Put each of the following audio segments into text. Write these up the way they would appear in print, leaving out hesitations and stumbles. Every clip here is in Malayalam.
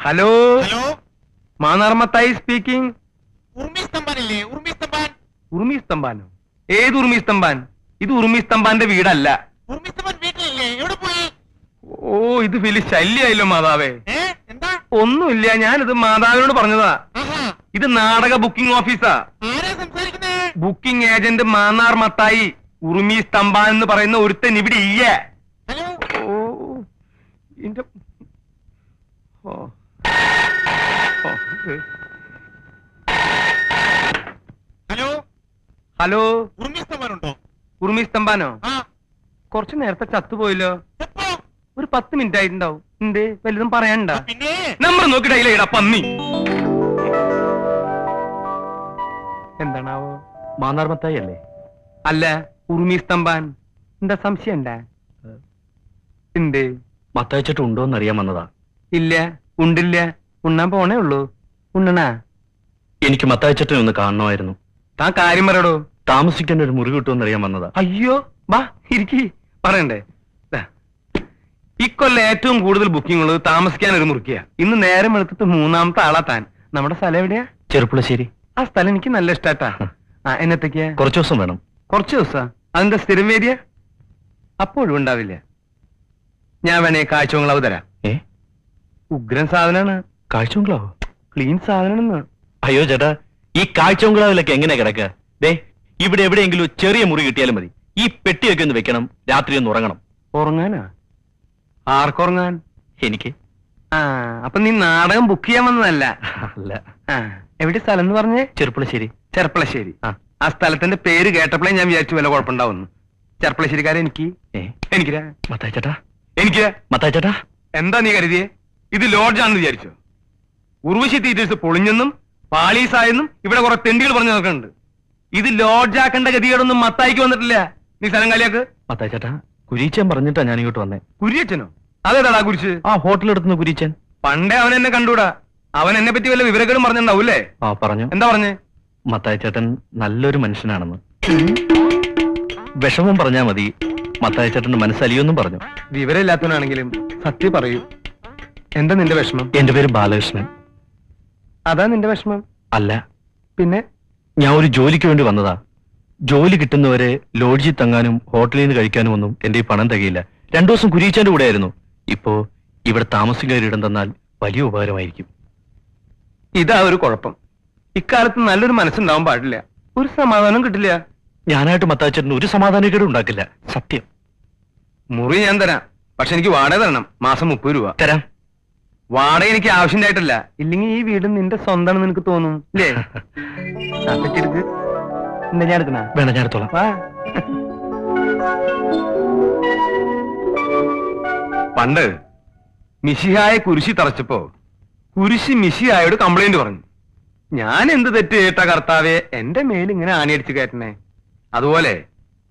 Hello hello, Mannar Mathai speaking. ഉർമി സ്തംഭാനില്ലേ? ഉർമി സ്തംഭാൻ. ഉറുമി സ്തംഭാനോ? ഏത് ഉറുമി സ്തംഭാൻ? ഇത് ഉറുമി സ്തംഭാന്റെ വീടല്ല. ഉർമി സ്തംഭാൻ വീട്ടിലില്ലേ? എവിടെ പോയി? ഓ, ഇത് വലിയ ശല്യായല്ലോ മാതാവേ. എന്താ? ഒന്നുമില്ല, ഞാനിത് മാതാവിനോട് പറഞ്ഞതാ. ആഹാ, ഇത് നാടക ബുക്കിംഗ് ഓഫീസാ. ആരാ സംസാരിക്കുന്നേ? Booking agent Mannar Mathai. ഉറുമി സ്തംഭാൻ എന്ന് പറയുന്ന ഒരുത്തൻ ഇവിടെ ഇല്ല. ഹലോ, ഓ, ഇന്റെ ഓ ഓ, ഹലോ, ഹലോ, ഉർമി സ്തംഭാൻ ഉണ്ടോ? ഉറുമി സ്തംഭാനോ? ആ, കുറച്ചു നേരത്തെ ചത്തുപോയല്ലോ. എപ്പോ? ഒരു 10 മിനിറ്റ് ആയിട്ടുണ്ടാവും. എന്തേ, വലുതും പറയാനുണ്ടാ? പിന്നെ നമ്പർ നോക്കിയിട്ടായില്ല ഇടാ പന്നി. എന്താണാവോ? മാന്നാർമത്തായി അല്ലേ? അല്ല, ഉറുമി സ്തംഭാൻ. എന്താ സംശയം ഉണ്ടാ? എന്തേ? മത്തായിച്ചിട്ട് ഉണ്ടോന്ന് അറിയാൻ വന്നതാ. ഇല്ല, ഉണ്ടില്ല. ഉണ്ണാൻ പോണേ ഉള്ളൂ. ഉണ്ണണാ? എനിക്ക് മത്തായിച്ചിട്ടിനെ ഒന്ന് കാണണമായിരുന്നു. താൻ കാര്യം പറയടോ. താമസിക്കാൻ ഒരു മുറി കിട്ടുമെന്ന് അറിയാൻ വന്നതാ. അയ്യോ, വാ ഇരിക്കി. പറയണ്ടേ? ദാ, ഇക്കൊല്ലം ഏറ്റവും കൂടുതൽ ബുക്കിംഗ് ഉള്ളത് താമസിക്കാൻ ഒരു മുറിക്കുക. ഇന്ന് നേരം എടുത്തിട്ട് 3ാമത്തെ ആളാ താൻ. നമ്മുടെ സ്ഥലം എവിടെയാ? ചെറുപ്പുളശ്ശേരി. ആ സ്ഥലം എനിക്ക് നല്ല ഇഷ്ടാട്ടാ. ആ, എന്നത്തേക്കാ? കുറച്ചു ദിവസം വേണം. കുറച്ച് ദിവസാ? അതിന്റെ സ്ഥിരം വേദിയ? അപ്പോഴും ഉണ്ടാവില്ല. ഞാൻ വേണേ കാഴ്ചകളവ് തരാം. ഏ, ഉഗ്രൻ സാധനാണ്. കാഴ്ചബംഗ്ലാവോ? ക്ലീൻ സാധനാണെന്ന്. അയ്യോ ചേട്ടാ, ഈ കാഴ്ചബംഗ്ലാവിലൊക്കെ എങ്ങനെ കിടക്കുക? ദേ, ഇവിടെ എവിടെയെങ്കിലും ഒരു ചെറിയ മുറി കിട്ടിയാലും മതി. ഈ പെട്ടിയൊക്കെ ഒന്ന് വെക്കണം, രാത്രി ഒന്ന് ഉറങ്ങണം. ഉറങ്ങാനാ? ആർക്കുറങ്ങാൻ? എനിക്ക്. ആ, അപ്പൊ നീ നാടകം ബുക്ക് ചെയ്യാൻ വന്നതല്ല? അല്ല. ആ, എവിടെ സ്ഥലം എന്ന് പറഞ്ഞേ? ചെറുപ്പുളശ്ശേരി. ചെർപ്പളശ്ശേരി. ആ. ആ സ്ഥലത്തിന്റെ പേര് കേട്ടപ്പോഴേ ഞാൻ വിചാരിച്ചു വല്ല കുഴപ്പമുണ്ടാവുന്നു. ചെർപ്പളശ്ശേരിക്കാരെ എനിക്ക് ഏ, എനിക്കിരാ മത്തായി ചേട്ടാ, എനിക്ക് മത്തായി ചേട്ടാ. എന്താ നീ കരുതിയേ? ഇത് ലോഡ്ജാണെന്ന് വിചാരിച്ചോ? ഉർവശി തീറ്റേഴ്സ് പൊളിഞ്ഞെന്നും പാളീസായെന്നും ഇവിടെ കുറെ തെണ്ടികൾ പറഞ്ഞു നോക്കുന്നുണ്ട്. ഇത് ലോഡ്ജാക്കേണ്ട ഗതികേടൊന്നും മത്തായിക്ക് വന്നിട്ടില്ല. നീ സ്ഥലം കാലിയാക്ക്. മത്തായി ചേട്ടാ, കുരീച്ചൻ പറഞ്ഞിട്ടാ ഞാൻ ഇങ്ങോട്ട് വന്നേ. കുരിയച്ചനോ? അതേതാടാ കുരിച്ച്? ആ ഹോട്ടലെടുത്തുന്ന കുരീച്ചൻ. പണ്ടേ അവൻ എന്നെ കണ്ടൂടാ. അവൻ എന്നെ പറ്റി വല്ല വിവരക്കേടും പറഞ്ഞിട്ടുണ്ടാവൂല്ലേ? ആ പറഞ്ഞു. എന്താ പറഞ്ഞേ? മത്തായി ചേട്ടൻ നല്ലൊരു മനുഷ്യനാണെന്ന്. വിഷമം പറഞ്ഞാ മതി, മത്തായി ചേട്ടന്റെ മനസ്സലിയൊന്നും പറഞ്ഞു. വിവരമില്ലാത്തവനാണെങ്കിലും സത്യം പറയൂ. എന്താ നിന്റെ വിഷമം? എന്റെ പേര് ബാലകൃഷ്ണൻ. അതാ നിന്റെ വിഷമം? അല്ല, പിന്നെ? ഞാൻ ഒരു ജോലിക്ക് വേണ്ടി വന്നതാ. ജോലി കിട്ടുന്നവരെ ലോഡ്ജിൽ തങ്ങാനും ഹോട്ടലിൽ നിന്ന് കഴിക്കാനും ഒന്നും എന്റെ ഈ പണം തികയില്ല. 2 ദിവസം കുരീച്ചന്റെ കൂടെ ആയിരുന്നു. ഇപ്പോ ഇവിടെ താമസിക്കാൻ ഇടം തന്നാൽ വലിയ ഉപകാരമായിരിക്കും. ഇതാ ഒരു കുഴപ്പം. ഇക്കാലത്ത് നല്ലൊരു മനസ്സുണ്ടാവാൻ പാടില്ല. ഒരു സമാധാനം കിട്ടില്ല. ഞാനായിട്ട് മത്താച്ചേട്ടന് ഒരു സമാധാനക്കേടും ഉണ്ടാക്കില്ല, സത്യം. മുറി ഞാൻ തരാം. പക്ഷെ എനിക്ക് വാടക തരണം. മാസം 30 രൂപ തരാം. വാടക എനിക്ക് ആവശ്യമായിട്ടല്ല. ഇല്ലെങ്കിൽ ഈ വീട് നിന്റെ സ്വന്തമാണെന്ന് നിനക്ക് തോന്നും ഇല്ലേ? എടുക്ക്. എന്താ ഞാൻ എടുക്കണ? വേണം, ഞാൻ എടുത്തോളാം. വാ. പണ്ട് മിശിഹായ കുരിശി തറച്ചപ്പോ കുരിശി മിശിഹായോട് കംപ്ലൈന്റ് പറഞ്ഞു. ഞാൻ എന്ത് തെറ്റ് കേട്ട കർത്താവെ എന്റെ മേലിങ്ങനെ ആണിയടിച്ച് കയറ്റണേ? അതുപോലെ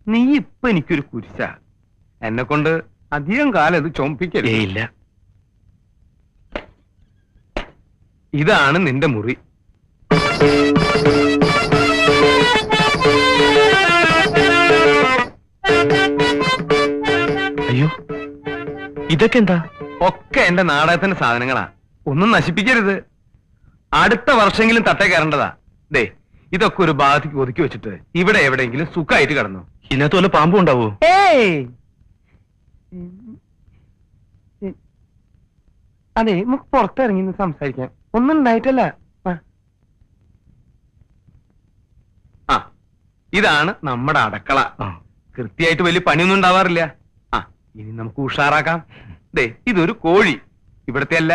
നീ ഇപ്പൊ എനിക്കൊരു കുരിശ. എന്നെ കൊണ്ട് അധികം കാലം ഇത് ചുമപ്പിക്കരുത്. ഇല്ല. ഇതാണ് നിന്റെ മുറി. അയ്യോ, ഇതൊക്കെ എന്താ? ഒക്കെ എന്റെ നാടകത്തിന്റെ സാധനങ്ങളാ. ഒന്നും നശിപ്പിക്കരുത്. അടുത്ത വർഷമെങ്കിലും തട്ടേ കയറേണ്ടതാ. ദേ, ഇതൊക്കെ ഒരു ഭാഗത്തേക്ക് ഒതുക്കി വെച്ചിട്ട് ഇവിടെ എവിടെയെങ്കിലും സുഖമായിട്ട് കിടന്നു. ഇതിനകത്ത് വല്ല പാമ്പും ഉണ്ടാവോ? അതെ, നമുക്ക് പുറത്തിറങ്ങി സംസാരിക്കാം. ഒന്നും ഉണ്ടായിട്ടല്ല. ആ, ഇതാണ് നമ്മുടെ അടുക്കള. കൃത്യമായിട്ട് വലിയ പണിയൊന്നും ഉണ്ടാവാറില്ല. ആ, ഇനി നമുക്ക് ഉഷാറാക്കാം. ദേ, ഇതൊരു കോഴി. ഇവിടത്തെ അല്ല,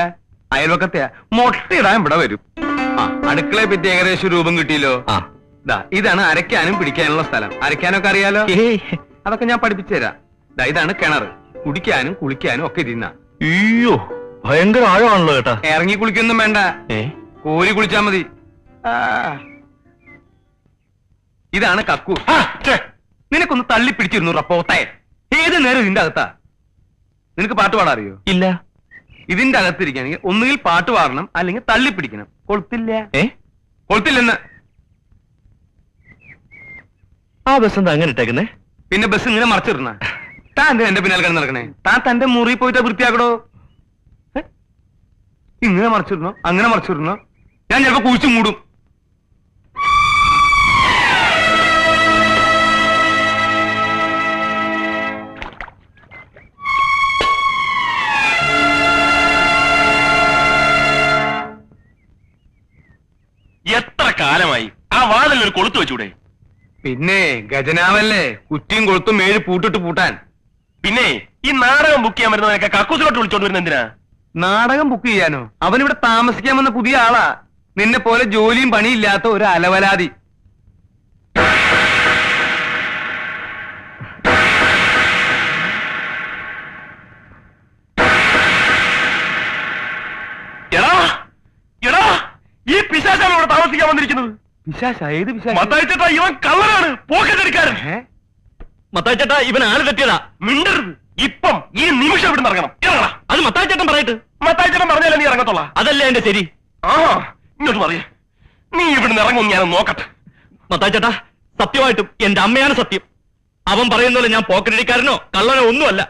അയൽവക്കത്തെ. മുട്ടയിടാൻ ഇവിടെ വരും. ആ, അടുക്കളയെ പറ്റി ഏകദേശം രൂപം കിട്ടിയല്ലോ. ഇതാണ് അരയ്ക്കാനും പിടിക്കാനുള്ള സ്ഥലം. അരയ്ക്കാനൊക്കെ അറിയാലോ? അതൊക്കെ ഞാൻ പഠിപ്പിച്ചു തരാം. ഇതാണ് കിണർ. കുടിക്കാനും കുളിക്കാനും ഒക്കെ ഇരുന്ന. അയ്യോ, ഭയങ്കര ആഴമാണല്ലോ ചേട്ടാ. ഇറങ്ങി കുളിക്കൊന്നും വേണ്ട, കോരി കുളിച്ചാ മതി. ഇതാണ് കക്കു. നിനക്കൊന്ന് തള്ളി പിടിച്ചിരുന്നു റപ്പോത്തെ. ഏത് നേരം ഇതിന്റെ അകത്താ. നിനക്ക് പാട്ട് പാടാൻ അറിയോ? ഇല്ല. ഇതിന്റെ അകത്തിരിക്കുകയാണെങ്കിൽ ഒന്നുകിൽ പാട്ട് പാടണം, അല്ലെങ്കിൽ തള്ളി പിടിക്കണം. കൊളുത്തില്ല. കൊളുത്തില്ലെന്ന്. ആ ബസ് എന്താ അങ്ങനെ ഇട്ടേക്കുന്നേ? പിന്നെ ബസ് ഇങ്ങനെ മറച്ചിടണ. താൻ എന്റെ പിന്നാലെ കിടന്ന് നടക്കണേ? താൻ തന്റെ മുറി പോയിട്ട് വൃത്തിയാക്കടോ. ഇങ്ങനെ മറിച്ചിടണോ അങ്ങനെ മറിച്ചിടണോ? ഞാൻ ചിലപ്പോ കുഴിച്ചു മൂടും. എത്ര കാലമായി ആ വാതിൽ ഒരു കൊളുത്ത് വെച്ചൂടെ? പിന്നെ ഗജനാവല്ലേ, കുറ്റിയും കൊളുത്തും മേഴ് പൂട്ടിട്ട് പൂട്ടാൻ. പിന്നെ ഈ നാടകം ബുക്ക് ചെയ്യാൻ വരുന്നവരൊക്കെ കക്കൂസിലോട്ട് വിളിച്ചോണ്ട് വരുന്ന എന്തിനാ? നാടകം ബുക്ക് ചെയ്യാനോ? അവനിവിടെ താമസിക്കാൻ വന്ന പുതിയ ആളാ. നിന്നെ പോലെ ജോലിയും പണിയില്ലാത്ത ഒരു അലവലാതി. എടാ എടാ, ഈ പിശാചാണ് ഇവിടെ താമസിക്കാൻ വന്നിരിക്കുന്നത്. പിശാച? ഏത് പിശാച? മത്തായിച്ചേട്ടാ, ഇവൻ കള്ളനാണ്, പോക്കറ്റടിക്കാരൻ. മത്തായിച്ചേട്ടാ, ഇവൻ ആള് തെറ്റിയതാ. മിണ്ടരുത്. ഇപ്പം ഈ നിമിഷം ഇവിടെ ഇറങ്ങണം. ഇറങ്ങടാ. അത് മത്തായിച്ചേട്ടൻ പറയട്ട്. മത്തായിച്ചേട്ടൻ പറഞ്ഞാലേ നീ ഇറങ്ങത്തോളാ. അതല്ലേ എന്റെ ശരി. ആ, ഇങ്ങോട്ട് പറയേ. നീ ഇവിടുന്ന് ഇറങ്ങും, ഞാൻ നോക്കട്ടെ. മത്തായിച്ചേട്ടാ, സത്യമായിട്ടും എന്റെ അമ്മയാണ് സത്യം. അവൻ പറയുന്നല്ലോ ഞാൻ പോക്കറ്റടിക്കാരനോ കള്ളനോ ഒന്നുമല്ല.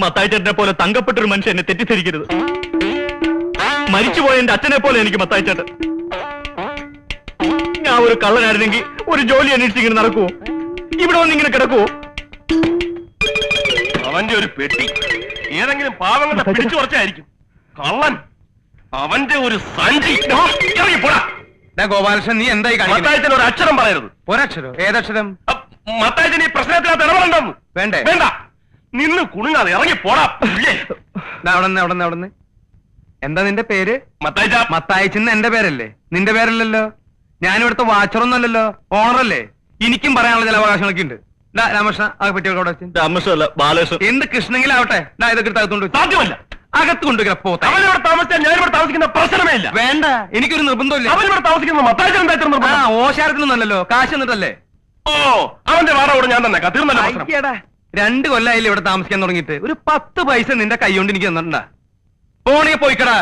മത്തായിച്ചേട്ടനെ പോലെ തങ്കപ്പെട്ടൊരു മനുഷ്യൻ എന്നെ തെറ്റിദ്ധരിക്കരുത്. മരിച്ചുപോയ എന്റെ അച്ഛനെ പോലെ എനിക്ക് മത്തായിച്ചേട്ടൻ. ഞാൻ ഒരു കള്ളനായിരുന്നെങ്കിൽ ഒരു ജോലി അന്വേഷിച്ചിങ്ങനെ നടക്കുവോ? ഇവിടെ വന്നിങ്ങനെ കിടക്കുവോ? അവന്റെ ഒരു പെട്ടി ഏതെങ്കിലും പാവങ്ങളുടെ പിടിച്ചു കുറച്ചായിരിക്കും. കള്ളൻ. അവന്റെ ഒരു സഞ്ചി. ഇറങ്ങി പോടാ. ഗോപാലകൃഷ്ണൻ, നീ എന്തായി കാണിക്കുന്നത്? മത്തായിച്ചൻ ഒരു അക്ഷരം പറയരുത്. ഒരക്ഷരോ? ഏതക്ഷരം? മത്തായിച്ചൻ ഈ പ്രശ്നത്തിനകത്ത് ഇടപെടണ്ടെന്ന്. വേണ്ടേ? വേണ്ട. നിന്ന് കുണുങ്ങാതെ ഇറങ്ങി പോടാ. അവിടെ എന്താ നിന്റെ പേര്? മത്തായിച്ച. മത്തായിച്ചെന്ന് എന്റെ പേരല്ലേ? നിന്റെ പേരല്ലല്ലോ. ഞാനിവിടുത്തെ വാച്ചറൊന്നുമല്ലല്ലോ, ഓണറല്ലേ. എനിക്കും പറയാനുള്ള ചില അവകാശങ്ങളൊക്കെ ഉണ്ട്. രാമകൃഷ്ണ, ആ പെട്ടിയൊക്കെ രാമകൃഷ്ണല്ല, ബാലകൃഷ്ണൻ. എന്ത് കൃഷ്ണങ്കിലാവട്ടെ, ഇതൊക്കെ അകത്തുകൊണ്ട് സാധ്യമല്ല. അകത്ത് കൊണ്ടുവരാ. പോത്ത അവനിവിടെ താമസിച്ചാൽ ഞാനിവിടെ താമസിക്കുന്ന പ്രശ്നമേ ഇല്ല. വേണ്ട, എനിക്കൊരു നിർബന്ധമില്ല. അവനിവിടെ താമസിക്കുന്ന മത്തായിച്ചൻ എന്താ? ഓശാരത്തിനൊന്നല്ലോ, കാശ് എന്നിട്ടല്ലേ. ഓ, അവന്റെ വാടക ഞാൻ തന്നെ തീർന്നല്ലോ പ്രശ്നം. അയ്യടാ, 2 കൊല്ലായില്ലേ ഇവിടെ താമസിക്കാൻ തുടങ്ങിയിട്ട്. ഒരു 10 പൈസ നിന്റെ കൈ കൊണ്ട് എനിക്ക് തന്നിട്ടുണ്ടാ? പോണേ പോയിക്കടാ.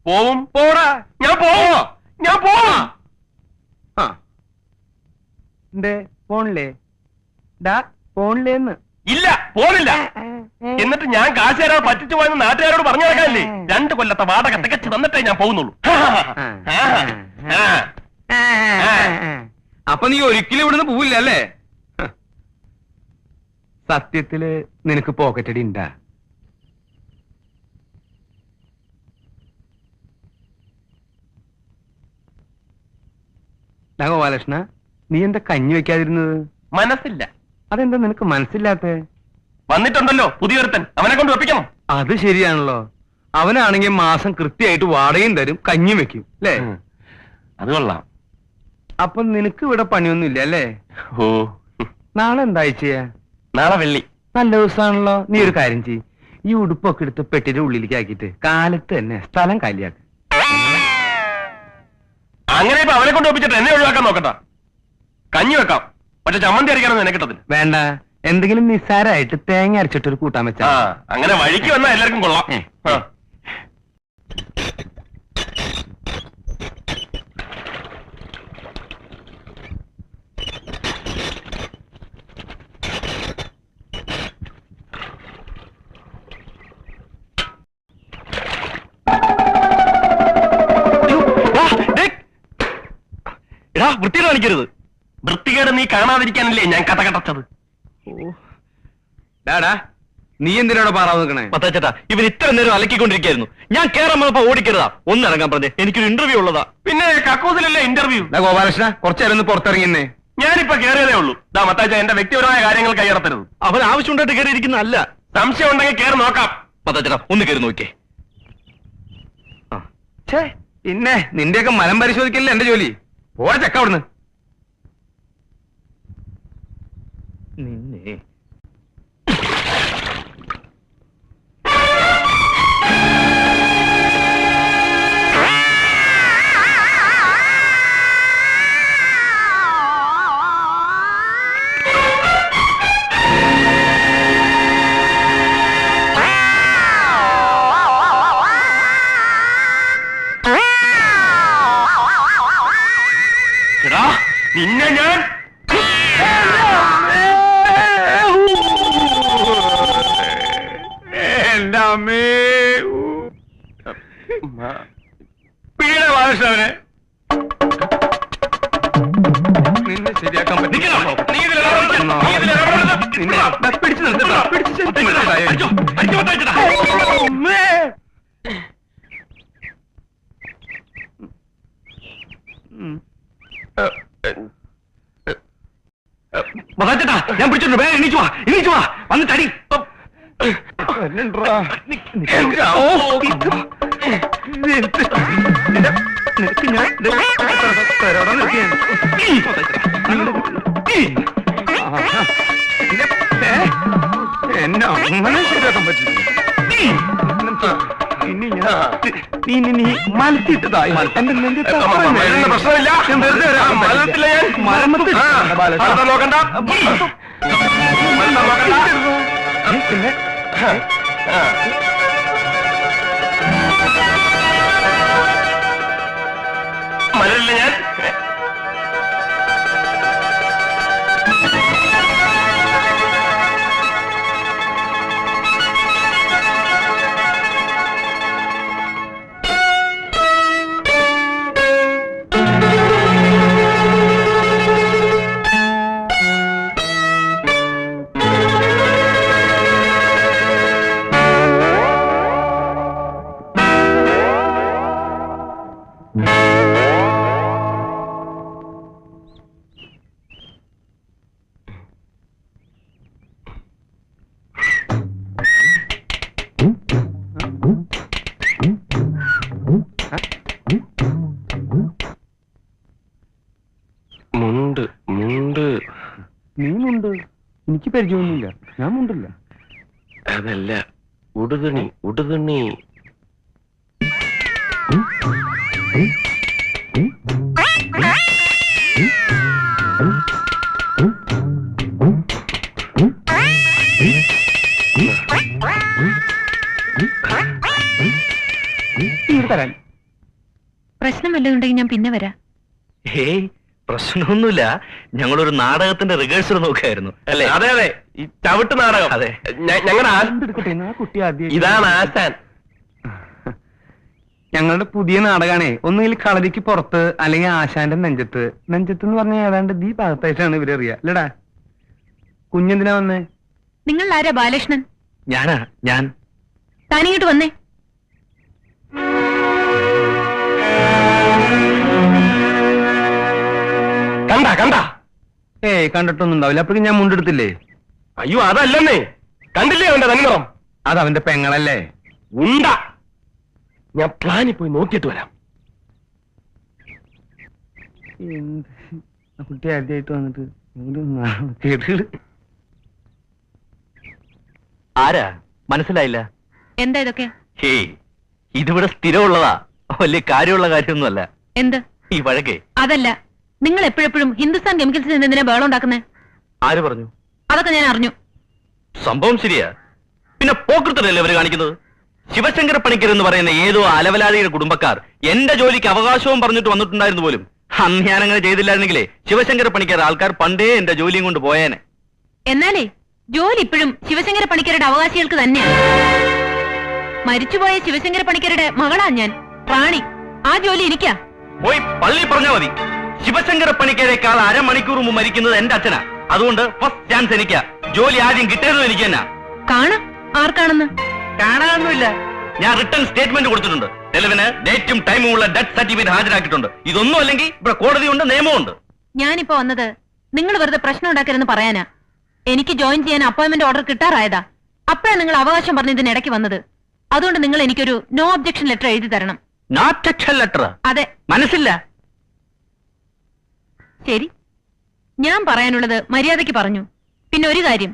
പോവും. പോടാ. ഞാൻ പോവോ? ഞാൻ പോവാ. പോണില്ലേ? പോണില്ലേന്ന്. ഇല്ല, പോണില്ല. എന്നിട്ട് ഞാൻ കാശ് തരാൻ പറ്റിച്ചു പോയെന്ന് നാട്ടുകാരോട് പറഞ്ഞു നടക്കാനില്ലേ? 2 കൊല്ലത്തെ വാടക തികച്ചു തന്നിട്ടേ ഞാൻ പോകുന്നുള്ളൂ. അപ്പൊ നീ ഒരിക്കലും ഇവിടുന്ന് പോവില്ല അല്ലേ? സത്യത്തില് നിനക്ക് പോക്കറ്റടി ഉണ്ടാ? ഗോപാലകൃഷ്ണ, നീ എന്താ കഞ്ഞി വെക്കാതിരുന്നത്? മനസ്സില്ല. അതെന്താ നിനക്ക് മനസ്സില്ലാത്ത? വന്നിട്ടുണ്ടല്ലോ പുതിയൊരുത്തൻ, അവനെ കൊണ്ട് വെപ്പിക്കണം. അത് ശരിയാണല്ലോ. അവനാണെങ്കിൽ മാസം കൃത്യമായിട്ട് വാടകയും തരും, കഞ്ഞിയും വെക്കും അല്ലേ? അത് കൊള്ളാം. അപ്പൊ നിനക്ക് ഇവിടെ പണിയൊന്നുമില്ല അല്ലേ? ഓ, നാളെ എന്താ ചെയ്യാ? നാളെ വെള്ളി. നല്ല ദിവസമാണല്ലോ. നീ ഒരു കാര്യം ചെയ്യ്, ഈ ഉടുപ്പൊക്കെ എടുത്ത് പെട്ടിയുടെ ഉള്ളിലേക്ക് ആക്കിയിട്ട് കാലത്ത് തന്നെ സ്ഥലം കാലിയാക്ക്. അങ്ങനെ ഇപ്പൊ അവനെ കൊണ്ട് വെപ്പിച്ചിട്ട് എന്നെ ഒഴിവാക്കാൻ നോക്കണ്ട. കഞ്ഞി വെക്കാം, പക്ഷെ ചമ്മന്തി അരയ്ക്കാനൊന്നും എന്നെ കിട്ടത്തില്ല. വേണ്ട, എന്തെങ്കിലും നിസ്സാരമായിട്ട് തേങ്ങ അരച്ചിട്ടൊരു കൂട്ടാൻ വെച്ചാ. അങ്ങനെ വഴിക്ക് വന്നാൽ എല്ലാവർക്കും കൊള്ളാം. എടാ, വൃത്തി കാണിക്കരുത്. വൃത്തികേട് നീ കാണാതിരിക്കാനല്ലേ ഞാൻ കഥ കടച്ചത്. ഡാടാ, നീ എന്തിനാണോ പാറാവ് നിൽക്കണേ? മത്തായിച്ചേട്ടാ, ഇവൻ ഇത്ര നേരം അലക്കിക്കൊണ്ടിരിക്കായിരുന്നു. ഞാൻ കേറാൻ വന്നപ്പോ ഓടിക്കരുതാ. ഒന്നിറങ്ങാൻ പറഞ്ഞേ, എനിക്കൊരു ഇന്റർവ്യൂ ഉള്ളതാ. പിന്നെ കക്കൂസിലല്ലേ ഇന്റർവ്യൂ? ഗോപാലകൃഷ്ണ, കുറച്ചേരം ഒന്ന് പുറത്തിറങ്ങിയെന്നേ. ഞാനിപ്പോ കയറിയതേ ഉള്ളൂ. മത്തായിച്ച, എന്റെ വ്യക്തിപരമായ കാര്യങ്ങൾ കൈയടത്തരുത്. അവൻ ആവശ്യമുണ്ടായിട്ട് കയറിയിരിക്കുന്ന അല്ല. സംശയം ഉണ്ടെങ്കിൽ കയറി നോക്കാം. മത്തായിച്ചേട്ടാ, ഒന്ന് കയറി നോക്കിയേ. പിന്നെ നിന്റെയൊക്കെ മലം പരിശോധിക്കല്ലേ എന്റെ ജോലി. പോടാ ചക്ക അവിടുന്ന്. നിന്നെ നിന്നെ ഞാൻ എന്റെ അമ്മേ. ബാലകൃഷ്ണ അവനെ നിന്നെ ശരിയാക്കാൻ പറ്റില്ല. നീ ഇതിൽ ഇടപെടരുത്. നീ ഇതിൽ ഇടപെടരുത്. നിന്നെ ദാ പിടിച്ച് നിർത്തടാ. പിടിച്ച് ശരിക്കും നിർത്തടാ. അടിച്ചോ, അടിച്ചോ, അടിച്ചോടാ. അമ്മേ. മതാച്ചേട്ടാ, ഞാൻ പിടിച്ചിട്ടുണ്ട്. വേഗം എണീച്ചു വാ, എണീച്ചു വാ, വന്നിട്ട് അടി. വരണ്ടാ. ഓ, നിനക്ക് ഞാൻ തരോടാൻ നിർത്തിയാണ്. എന്നെ അങ്ങനെ ശരിയാക്കാൻ പറ്റില്ല. ഇനി നീ മലത്തിട്ടതായി എന്റെ മരുന്ന് പ്രശ്നമില്ല. മരണത്തില്ല ഞാൻ. മരണത്തിൽ അടുത്ത നോക്കണ്ട. പിന്നെ മലരില്ല ഞാൻ. മുണ്ട് മുണ്ട് നീ മുണ്ട്. എനിക്ക് പരിചയമൊന്നുമില്ല. ഞാൻ മുണ്ടില്ല. അതല്ല, ഉടുതുണി ഉടുതുണി. തരാൻ പ്രശ്നം വല്ലതുണ്ടെങ്കിൽ ഞാൻ പിന്നെ വരാം. ഹേയ്, പ്രശ്നമൊന്നുമില്ല. ഞങ്ങളൊരു നാടകത്തിന്റെ റിഹേഴ്സൽ നോക്കായിരുന്നു അല്ലേ? അതെ അതെ, ഈ ചവിട്ട് നാടകം. അതെ. ഞങ്ങളുടെ എടുക്കട്ടെ. ആ കുട്ടി ആദ്യം ഇതാണ് ആശാൻ. ഞങ്ങളുടെ പുതിയ നാടകമാണേ. ഒന്നുകിൽ കളരിക്ക് പുറത്ത്, അല്ലെങ്കിൽ ആശാന്റെ നെഞ്ചത്ത്. നെഞ്ചത്ത് എന്ന് പറഞ്ഞാൽ ഏതാണ്ട് ഈ ഭാഗത്തായിട്ടാണ് ഇവരറിയാ അല്ലടാ. കുഞ്ഞെന്തിനാ വന്നേ? നിങ്ങൾ ആരാ ബാലകൃഷ്ണൻ? ഞാനാ ഞാൻ. താനിങ്ങോട്ട് വന്നേ. കണ്ട കണ്ട. ഏയ് കണ്ടിട്ടൊന്നും ഉണ്ടാവില്ല. അപ്പോഴും ഞാൻ മുണ്ടെടുത്തില്ലേ. അയ്യോ അതല്ലെന്നേ, കണ്ടില്ലേ അവന്റെ തനിനിറം? അത് അവന്റെ പെങ്ങളല്ലേ. ഉണ്ട. ഞാൻ പ്ലാനിൽ പോയി നോക്കിയിട്ട് വരാം. കുട്ടി ആദ്യമായിട്ട് വന്നിട്ട് ആരാ മനസ്സിലായില്ല? എന്താ ഇതൊക്കെ? ഹേയ്, ഇതിവിടെ സ്ഥിരമുള്ളതാ. വലിയ കാര്യമുള്ള കാര്യമൊന്നുമല്ല എന്ത് ഈ വഴക്കേ. അതല്ല, നിങ്ങൾ എപ്പോഴെപ്പോഴും ഹിന്ദുസ്ഥാൻ കെമിക്കൽസിൽ എന്തിനാ ബഹളം ഉണ്ടാക്കുന്നേ? ആര് പറഞ്ഞു? അതൊക്കെ ഞാൻ അറിഞ്ഞു. സംഭവം ശരിയാ. പിന്നെ പോക്കൃത്തല്ലേ അവര് കാണിക്കുന്നത്? ശിവശങ്കര പണിക്കർ എന്ന് പറയുന്ന ഏതോ അലവലാതിയുടെ കുടുംബക്കാർ എന്റെ ജോലിക്ക് അവകാശവും പറഞ്ഞിട്ട് വന്നിട്ടുണ്ടായിരുന്നു പോലും. അന്ന് ഞാനങ്ങനെ ചെയ്തില്ലായിരുന്നെങ്കിലേ ശിവശങ്കര പണിക്കർ ആൾക്കാർ പണ്ടേ എന്റെ ജോലിയും കൊണ്ട് പോയേനെ. എന്നാലേ ജോലി ഇപ്പോഴും ശിവശങ്കര പണിക്കരുടെ അവകാശികൾക്ക് തന്നെയാണ്. മരിച്ചുപോയ ശിവശങ്കര പണിക്കരുടെ മകളാ ഞാൻ, റാണി. ആ ജോലി എനിക്കാ. പോയി പള്ളി പറഞ്ഞാ മതി. ശിവശങ്കര പണിക്കരേക്കാൾ അരമണിക്കൂർ മുമ്പ് മരിക്കുന്നത് എന്റെ അച്ഛനാ. അതുകൊണ്ട് ഫസ്റ്റ് ചാൻസ് എനിക്കാ. ജോലി ആദ്യം കിട്ടിയതും എനിക്ക് തന്നെ. കാണാം ആർക്കാണെന്ന്. കാണാനൊന്നുമില്ല. ഞാൻ റിട്ടേൺ സ്റ്റേറ്റ്മെന്റ് കൊടുത്തിട്ടുണ്ട്. തെളിവിന് ഡേറ്റും ടൈമും ഉള്ള ഡെത്ത് സർട്ടിഫിക്കറ്റ് ഹാജരാക്കിയിട്ടുണ്ട്. ഇതൊന്നും അല്ലെങ്കിൽ ഇവിടെ കോടതിയുണ്ട്, നിയമമുണ്ട്. ഞാനിപ്പോ വന്നത് നിങ്ങൾ വെറുതെ പ്രശ്നം ഉണ്ടാക്കരുതെന്ന് പറയാനാ. എനിക്ക് ജോയിൻ ചെയ്യാൻ അപ്പോയിന്റ്മെന്റ് ഓർഡർ കിട്ടാറായതാ. അപ്പോഴാണ് നിങ്ങൾ അവകാശം പറഞ്ഞ് ഇതിനിടയ്ക്ക് വന്നത്. അതുകൊണ്ട് നിങ്ങൾ എനിക്കൊരു നോ ഒബ്ജക്ഷൻ ലെറ്റർ എഴുതി തരണം. Not objection letter? അതെ. മനസ്സില്ല. ശരി, ഞാൻ പറയാനുള്ളത് മര്യാദയ്ക്ക് പറഞ്ഞു. പിന്നെ ഒരു കാര്യം,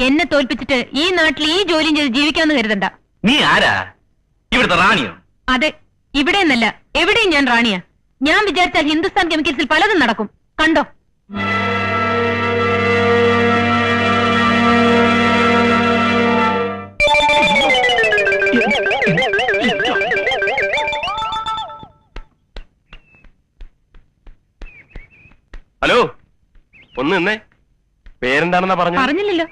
എന്നെ തോൽപ്പിച്ചിട്ട് ഈ നാട്ടിൽ ഈ ജോലിയും ചെയ്ത് ജീവിക്കാമെന്ന് കരുതണ്ട. നീ ആരാ? ഇവിടുത്തെ റാണിയോ? അതെ, ഇവിടെ എന്നല്ല, എവിടെയും ഞാൻ റാണിയാ. ഞാൻ വിചാരിച്ചാൽ ഹിന്ദുസ്ഥാൻ കെമിക്കൽസിൽ പലതും നടക്കും. കണ്ടോ? ഹലോ, ഒന്ന് നിന്നേ. പേരെന്താണെന്നാ പറഞ്ഞു? പറഞ്ഞില്ലല്ലോ.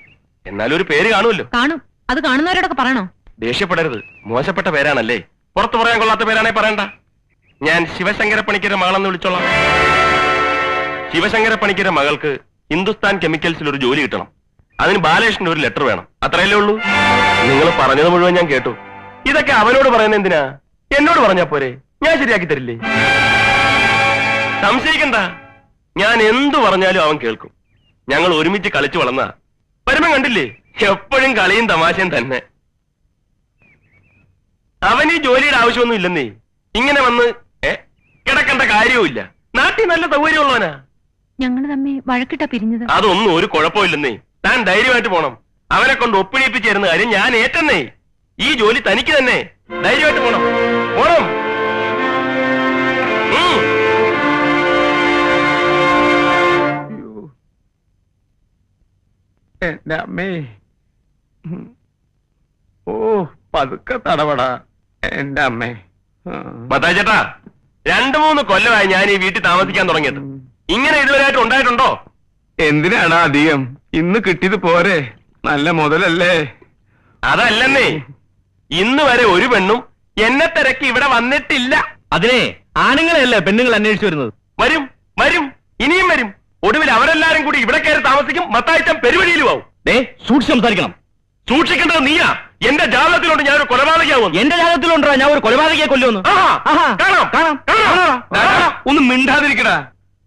എന്നാലും ഒരു പേര് കാണുമല്ലോ. കാണും. അത് കാണുന്നവരോടൊക്കെ പറയണോ? ദേഷ്യപ്പെടരുത്, മോശപ്പെട്ട പേരാണല്ലേ. പുറത്തു പറയാൻ കൊള്ളാത്ത പേരാണേ പറയണ്ട. ഞാൻ ശിവശങ്കര പണിക്കരുടെ മകളെന്ന് വിളിച്ചോളാം. ശിവശങ്കര പണിക്കരുടെ മകൾക്ക് ഹിന്ദുസ്ഥാൻ കെമിക്കൽസിൽ ഒരു ജോലി കിട്ടണം. അതിന് ബാലകൃഷ്ണൻ ഒരു ലെറ്റർ വേണം. അത്രയല്ലേ ഉള്ളൂ. നിങ്ങൾ പറഞ്ഞത് മുഴുവൻ ഞാൻ കേട്ടു. ഇതൊക്കെ അവനോട് പറയുന്ന എന്തിനാ? എന്നോട് പറഞ്ഞാ പോരെ, ഞാൻ ശരിയാക്കി തരില്ലേ. സംശയിക്കണ്ട, ഞാൻ എന്തു പറഞ്ഞാലും അവൻ കേൾക്കും. ഞങ്ങൾ ഒരുമിച്ച് കളിച്ചു വളർന്ന വരുമ്പം കണ്ടില്ലേ, എപ്പോഴും കളിയും തമാശയും തന്നെ. അവൻ ഈ ജോലിയുടെ ആവശ്യമൊന്നും ഇല്ലെന്നേ. ഇങ്ങനെ വന്ന് കിടക്കേണ്ട കാര്യവുമില്ല. നാട്ടിൽ നല്ല സൗകര്യമുള്ളവനാ. ഞങ്ങൾ തമ്മിൽ വഴക്കിട്ടാ പിരിഞ്ഞത്. അതൊന്നും ഒരു കുഴപ്പമില്ലെന്നേ. താൻ ധൈര്യമായിട്ട് പോണം. അവനെ കൊണ്ട് ഒപ്പിടിപ്പിച്ചേരുന്ന കാര്യം ഞാൻ ഏറ്റെന്നേ. ഈ ജോലി തനിക്ക് തന്നെ. ധൈര്യമായിട്ട് പോണം. പോണം. എന്റെ അമ്മേ. ഓ പതുക്കെ തടവടാ എന്റെ അമ്മേ. മത്തായി ചേട്ടാ, 2-3 കൊല്ലമായി ഞാൻ ഈ വീട്ടിൽ താമസിക്കാൻ തുടങ്ങിയത്. ഇങ്ങനെ ഇതുവരെയായിട്ട് ഉണ്ടായിട്ടുണ്ടോ? എന്തിനാണ് അധികം? ഇന്ന് കിട്ടിയത് പോരെ, നല്ല മുതലല്ലേ. അതല്ലെന്നേ, ഇന്ന് വരെ ഒരു പെണ്ണും എന്നെ തിരക്കി ഇവിടെ വന്നിട്ടില്ല. അതിനെ ആണുങ്ങളെയല്ലേ പെണ്ണുങ്ങൾ അന്വേഷിച്ചു വരുന്നത്. വരും വരും, ഇനിയും വരും. ഒടുവിൽ അവരെല്ലാരും കൂടി ഇവിടെ കയറി താമസിക്കും. മത്തായിച്ചൻ പെരുവഴിയിലും ആവും. സൂക്ഷിച്ച് സംസാരിക്കണം. സൂക്ഷിക്കേണ്ടത് നീയാ. എന്റെ ജാതകത്തിലുണ്ട് ഞാനൊരു കൊലപാതകയാവും. എന്റെ ജാതകത്തിലുണ്ടോ ഞാൻ ഒരു കൊലപാതകയെ കൊല്ലുമെന്ന്? കാണാം കാണാം കാണാം. ഒന്ന് മിണ്ടാതിരിക്കടാ,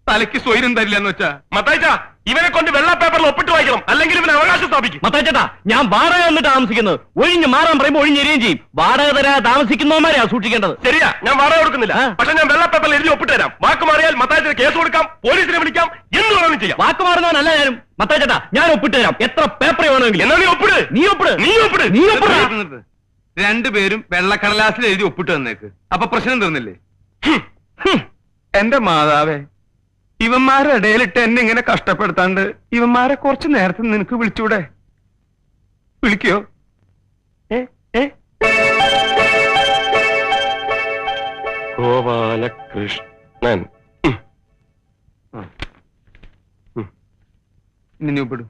തലയ്ക്ക് സ്വൈര്യം തരില്ലെന്ന് വെച്ചാ. മത്തായിച്ച, ഇവനെ കൊണ്ട് വെള്ള പേപ്പറിൽ ഒപ്പിട്ട് വായിക്കണം, അല്ലെങ്കിൽ ഇവന് അവകാശം സ്ഥാപിക്കും. മത്തായിച്ചേട്ടാ, ഞാൻ വാടക വന്നിട്ട് താമസിക്കുന്നത്. ഒഴിഞ്ഞ് മാറാൻ പറയുമ്പോൾ ഒഴിഞ്ഞെരിയും ചെയ്യും. വാടക തരാ താമസിക്കുന്നവന്മാരെയാ സൂക്ഷിക്കേണ്ടത്. ശരിയാ, ഞാൻ വാടക കൊടുക്കുന്നില്ല. ആ. പക്ഷെ ഞാൻ വെള്ള പേപ്പറിൽ എഴുതി ഒപ്പിട്ട് തരാം. വാക്ക് മാറിയാൽ മത്തായിച്ചന് കേസ് കൊടുക്കാം, പോലീസിനെ വിളിക്കാം, എന്ത് വേണമെങ്കിലും ചെയ്യാം. വാക്ക് മാറുന്നവനല്ല ഞാനും. മത്തായിച്ചേട്ടാ, ഞാൻ ഒപ്പിട്ട് തരാം. എത്ര പേപ്പർ വേണമെങ്കിലും. എന്നാ നീ ഒപ്പിട്. നീ ഒപ്പിട്. നീ ഒപ്പിട്. നീ ഒപ്പിട്. രണ്ടുപേരും വെള്ളക്കടലാസിൽ എഴുതി ഒപ്പിട്ട് തന്നേക്ക്. അപ്പൊ പ്രശ്നം തീർന്നില്ലേ? എന്റെ മാതാവേ, ഇവന്മാരുടെ ഇടയിലിട്ട് എന്നെ ഇങ്ങനെ കഷ്ടപ്പെടുത്താണ്ട് ഇവന്മാരെ കുറച്ച് നേരത്തെ നിനക്ക് വിളിച്ചൂടെ? വിളിക്കോ? ഗോപാലകൃഷ്ണൻ. ഇനി ഒപ്പിടും.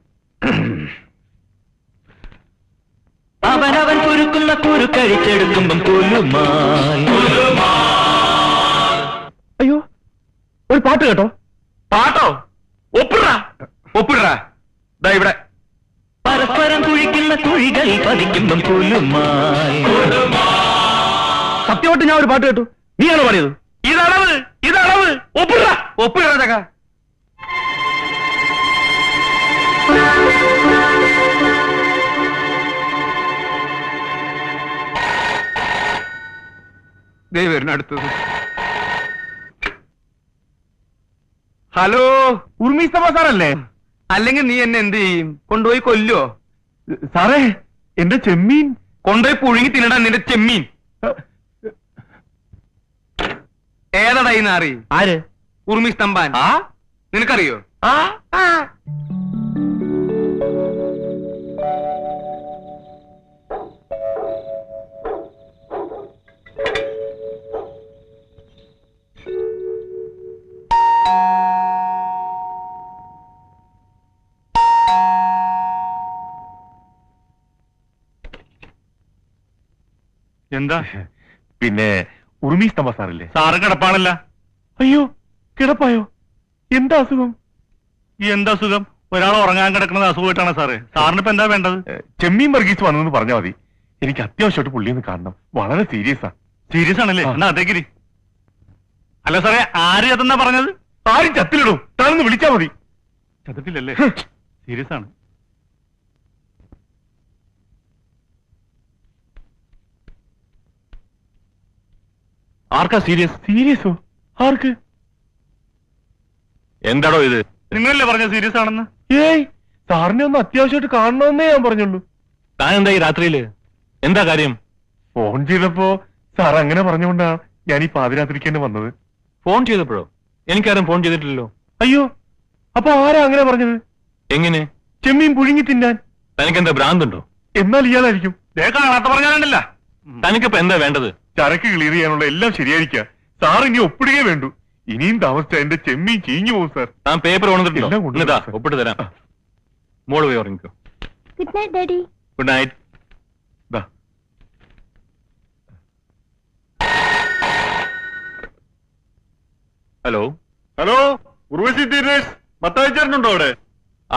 അവനവൻ കുരുക്കുന്ന കുരുക്കഴിച്ചെടുക്കുമ്പം അയ്യോ, ഒരു പാട്ട് കേട്ടോ. പാട്ടോ? ഒപ്പിടാ. ഒപ്പിടാ. ദാ ഇവിടെ. പരസ്പരം കുഴിക്കുന്ന കുഴികൾ പതിക്കുമ്പം സത്യമായിട്ട് ഞാൻ ഒരു പാട്ട് കേട്ടു. നീയാണോ പാടിയത്? ഇതളവ്, ഇതളവ്. ഒപ്പിടാ. ഒപ്പിടാ ചക്ക. ദൈവം അടുത്തത്. ഹലോ, ഉർമീസ് സാറല്ലേ? അല്ലെങ്കിൽ നീ എന്നെ എന്ത് ചെയ്യും? കൊണ്ടുപോയി കൊല്ലോ? സാറേ, എന്റെ ചെമ്മീൻ കൊണ്ടുപോയി പുഴുങ്ങി തിന്നടാ നിന്റെ ചെമ്മീൻ. ഏതാടാ ഈ നാറി? ആര്? ഉർമീസ് തമ്പാൻ. നിനക്കറിയോ? എന്താ? പിന്നെ ഉർമീസ് തമ്പ സാറല്ലേ? സാറ് കിടപ്പാണല്ല. അയ്യോ, കിടപ്പായോ? എന്താ അസുഖം? എന്താ സുഖം? ഒരാൾ ഉറങ്ങാൻ കിടക്കുന്നത് അസുഖമായിട്ടാണ് സാറ്. സാറിന് ഇപ്പൊ എന്താ വേണ്ടത്? ചെമ്മീൻ വർഗീസ് വന്നെന്ന് പറഞ്ഞാൽ മതി. എനിക്ക് അത്യാവശ്യമായിട്ട് പുള്ളിയൊന്ന് കാണണം. വളരെ സീരിയസാ. സീരിയസ് ആണല്ലേ? എന്നാ അതേക്കിരി. അല്ല സാറേ, ആര് ചത്തെന്നാ പറഞ്ഞത്? ആരും ചത്തിലിടൂ, താനൊന്ന് വിളിച്ചാ മതി. ചത്തിട്ടില്ലല്ലേ? സീരിയസ് ആണ്. ആർക്കാ സീരിയസ്? സീരിയസോ? ആർക്ക്? എന്താടോ ഇത്? നിങ്ങളല്ലേ പറഞ്ഞ സീരിയസ് ആണെന്ന്? ഏയ്, സാറിനെ ഒന്ന് അത്യാവശ്യമായിട്ട് കാണണമെന്നേ ഞാൻ പറഞ്ഞുള്ളൂ. താൻ എന്താ ഈ രാത്രിയില്? എന്താ കാര്യം? ഫോൺ ചെയ്തപ്പോ സാർ അങ്ങനെ പറഞ്ഞുകൊണ്ടാണ് ഞാൻ ഈ പാതിരാത്രിക്ക് തന്നെ വന്നത്. ഫോൺ ചെയ്തപ്പോഴോ? എനിക്കാരും ഫോൺ ചെയ്തിട്ടില്ലല്ലോ. അയ്യോ, അപ്പൊ ആരാ അങ്ങനെ പറഞ്ഞത്? എങ്ങനെ? ചെമ്മീൻ പുഴുങ്ങി തിന്നാൻ. തനിക്കെന്താ ഭ്രാന്തുണ്ടോ? എന്നാൽ ഇയാളായിരിക്കും. കാണാത്ത പറഞ്ഞാലുണ്ടല്ല. തനിക്കിപ്പോ എന്താ വേണ്ടത്? ചരക്ക് ക്ലിയർ ചെയ്യാനുള്ള എല്ലാം ശരിയായിരിക്കാം. സാർ ഇനി ഒപ്പിടുകയേ വേണ്ടു. ഇനിയും താമസിച്ച എന്റെ ചെമ്മീൻ ചീഞ്ഞു പോകും സാർ. താൻ പേപ്പർ കൊണ്ടുവന്നിട്ടുണ്ടോ? എല്ലാം കൊണ്ടുവന്നു, ഇതാ, സാർ. ഒപ്പിട്ട് തരാം. മോള് പോയി ഉറങ്ങിക്കോ. Good night daddy. Good night. ദാ. ഹലോ ഹലോ ഉർവശി തീരേഷ് മത്തായി ചേട്ടനുണ്ടോ അവിടെ?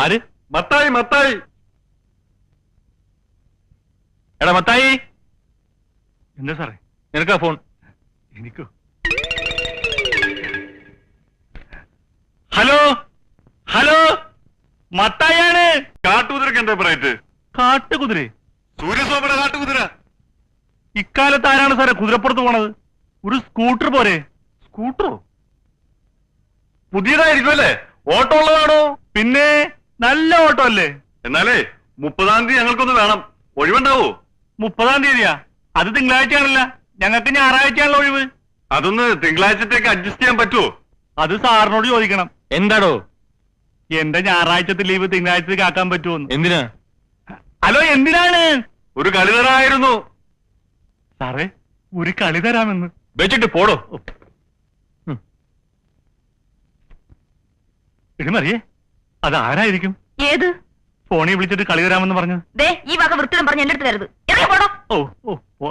ആര്? മത്തായി എടാ മത്തായി. എന്താ സാറേ? നിനക്കാ ഫോൺ? എനിക്കോ? ഹലോ ഹലോ, മത്തായാണ്. കാട്ടുകുതിരക്ക് എന്താ പറയറ്റ്? കാട്ടുകുതിര? സൂര്യസ്വാമിയുടെ കാട്ടുകുതിര. ഇക്കാലത്ത് ആരാണ് സാറേ കുതിരപ്പുറത്ത് പോണത്? ഒരു സ്കൂട്ടർ പോരെ? സ്കൂട്ടറോ? പുതിയതായിരിക്കും അല്ലേ? ഓട്ടോ ഉള്ളതാണോ? പിന്നെ നല്ല ഓട്ടോ അല്ലേ? എന്നാലേ 30-ാം തീയതി ഞങ്ങൾക്കൊന്ന് വേണം. ഒഴിവുണ്ടാവോ? 30-ാം തീയതിയാ? അത് തിങ്കളാഴ്ചയാണല്ല, ഞങ്ങൾക്ക് ഞായറാഴ്ചയാണല്ലോ ഒഴിവ്. അതൊന്ന് തിങ്കളാഴ്ചത്തേക്ക് അഡ്ജസ്റ്റ് ചെയ്യാൻ പറ്റുമോ? അത് സാറിനോട് ചോദിക്കണം. എന്താടോ? എന്റെ ഞായറാഴ്ചത്തെ ലീവ് തിങ്കളാഴ്ചത്തേക്ക് ആക്കാൻ പറ്റുമോ? എന്തിനാ? ഹലോ, എന്തിനാണ്? ഒരു കളി തരായിരുന്നു. സാറേ, ഒരു കളി തരാമെന്ന് വെച്ചിട്ട് പോടോ. ഇടിമറിയേ, അത് ആരായിരിക്കും? ഏത് ഫോണിൽ വിളിച്ചിട്ട് കളി തരാമെന്ന് പറഞ്ഞു? ഈ വക വൃത്തിയും പറഞ്ഞ് എന്റെ അടുത്ത് തരുത്. ഓ ഓ